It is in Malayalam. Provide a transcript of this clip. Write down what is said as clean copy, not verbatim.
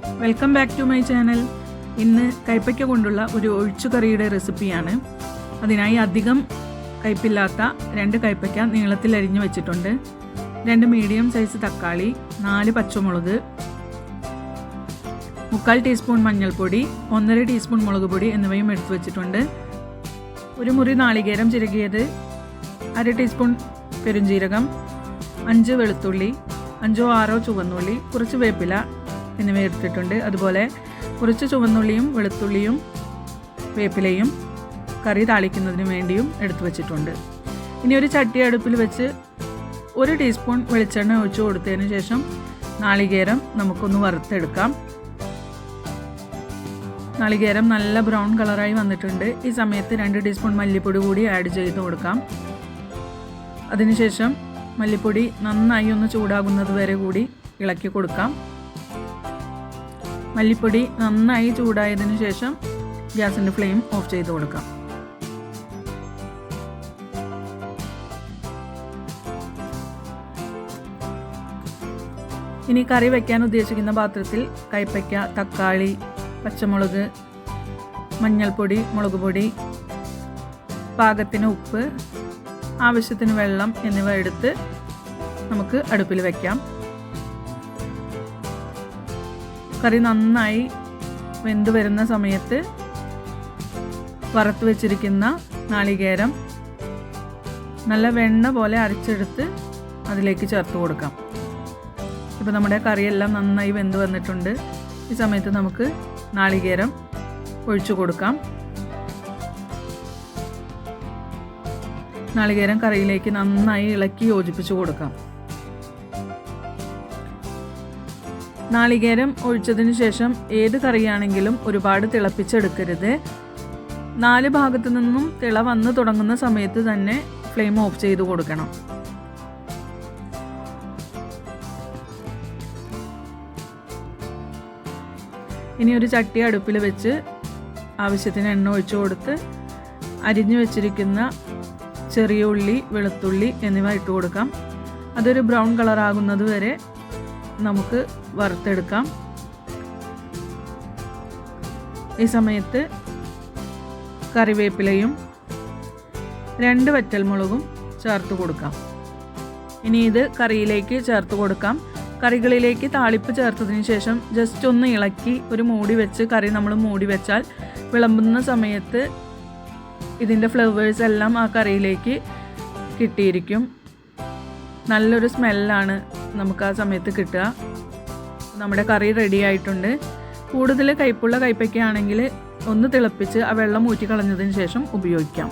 Welcome back to my channel. ഇന്ന് കയ്പ്പയ്ക്ക കൊണ്ടുള്ള ഒരു ഒഴിച്ചുകറിയുടെ റെസിപ്പിയാണ്. അതിനായി അധികം കയ്പില്ലാത്ത 2 കയ്പ്പയ്ക്ക നീളത്തിൽ അരിഞ്ഞു വെച്ചിട്ടുണ്ട്. 2 മീഡിയം സൈസ് തക്കാളി, 4 പച്ചമുളക്, 3/4 ടീസ്പൂൺ മഞ്ഞൾപ്പൊടി, 1.5 ടീസ്പൂൺ മുളക് പൊടി എന്നിവയും എടുത്തു വെച്ചിട്ടുണ്ട്. ഒരു മുറി നാളികേരം ചിരകിയത്, 1/2 ടീസ്പൂൺ പെരുംജീരകം, 5 വെളുത്തുള്ളി, 5-6 ചുവന്നുള്ളി, കുറച്ച് വേപ്പില എന്നിവ എടുത്തിട്ടുണ്ട്. അതുപോലെ കുറച്ച് ചുവന്നുള്ളിയും വെളുത്തുള്ളിയും വേപ്പിലയും കറി താളിക്കുന്നതിന് വേണ്ടിയും എടുത്തു വച്ചിട്ടുണ്ട്. ഇനി ഒരു ചട്ടി അടുപ്പിൽ വെച്ച് 1 ടീസ്പൂൺ വെളിച്ചെണ്ണ ഒഴിച്ച് കൊടുത്തതിന് ശേഷം നാളികേരം നമുക്കൊന്ന് വറുത്തെടുക്കാം. നാളികേരം നല്ല ബ്രൗൺ കളറായി വന്നിട്ടുണ്ട്. ഈ സമയത്ത് 2 ടീസ്പൂൺ മല്ലിപ്പൊടി കൂടി ആഡ് ചെയ്ത് കൊടുക്കാം. അതിനുശേഷം മല്ലിപ്പൊടി നന്നായി ഒന്ന് ചൂടാകുന്നത് വരെ കൂടി ഇളക്കി കൊടുക്കാം. മല്ലിപ്പൊടി നന്നായി ചൂടായതിനു ശേഷം ഗ്യാസിൻ്റെ ഫ്ലെയിം ഓഫ് ചെയ്ത് കൊടുക്കാം. ഇനി കറി വയ്ക്കാൻ ഉദ്ദേശിക്കുന്ന പാത്രത്തിൽ കയ്പ്പയ്ക്ക, തക്കാളി, പച്ചമുളക്, മഞ്ഞൾപ്പൊടി, മുളക് പൊടി, പാകത്തിന് ഉപ്പ്, ആവശ്യത്തിന് വെള്ളം എന്നിവ എടുത്ത് നമുക്ക് അടുപ്പിൽ വയ്ക്കാം. കറി നന്നായി വെന്ത് വരുന്ന സമയത്ത് വറുത്ത് വെച്ചിരിക്കുന്ന നാളികേരം നല്ല വെണ്ണ പോലെ അരച്ചെടുത്ത് അതിലേക്ക് ചേർത്ത് കൊടുക്കാം. ഇപ്പോൾ നമ്മുടെ കറിയെല്ലാം നന്നായി വെന്ത് വന്നിട്ടുണ്ട്. ഈ സമയത്ത് നമുക്ക് നാളികേരം ഒഴിച്ചു കൊടുക്കാം. നാളികേരം കറിയിലേക്ക് നന്നായി ഇളക്കി യോജിപ്പിച്ച് കൊടുക്കാം. നാളികേരം ഒഴിച്ചതിന് ശേഷം ഏത് കറിയാണെങ്കിലും ഒരുപാട് തിളപ്പിച്ചെടുക്കരുത്. 4 ഭാഗത്തു നിന്നും തിള വന്ന് തുടങ്ങുന്ന സമയത്ത് തന്നെ ഫ്ലെയിം ഓഫ് ചെയ്ത് കൊടുക്കണം. ഇനി ഒരു ചട്ടി അടുപ്പിൽ വെച്ച് ആവശ്യത്തിന് എണ്ണ ഒഴിച്ചു കൊടുത്ത് അരിഞ്ഞു വെച്ചിരിക്കുന്ന ചെറിയ ഉള്ളി, വെളുത്തുള്ളി എന്നിവ ഇട്ട് കൊടുക്കാം. അതൊരു ബ്രൗൺ കളറാകുന്നത് വരെ നമുക്ക് വറുത്തെടുക്കാം. ഈ സമയത്ത് കറിവേപ്പിലയും 2 വറ്റൽമുളകും ചേർത്ത് കൊടുക്കാം. ഇനി ഇത് കറിയിലേക്ക് ചേർത്ത് കൊടുക്കാം. കറികളിലേക്ക് താളിപ്പ് ചേർത്തതിന് ശേഷം ജസ്റ്റ് ഒന്ന് ഇളക്കി ഒരു മൂടി വെച്ച് കറി നമ്മൾ മൂടി വെച്ചാൽ വിളമ്പുന്ന സമയത്ത് ഇതിൻ്റെ ഫ്ലേവേഴ്സ് എല്ലാം ആ കറിയിലേക്ക് കിട്ടിയിരിക്കും. നല്ലൊരു സ്മെല്ലാണ് നമുക്ക് ആ സമയത്ത് കിട്ടുക. നമ്മുടെ കറി റെഡി ആയിട്ടുണ്ട്. കൂടുതൽ കയ്പുള്ള കയ്പ്പയ്ക്ക ആണെങ്കിൽ ഒന്ന് തിളപ്പിച്ച് ആ വെള്ളം ഊറ്റി കളഞ്ഞതിന് ശേഷം ഉപയോഗിക്കാം.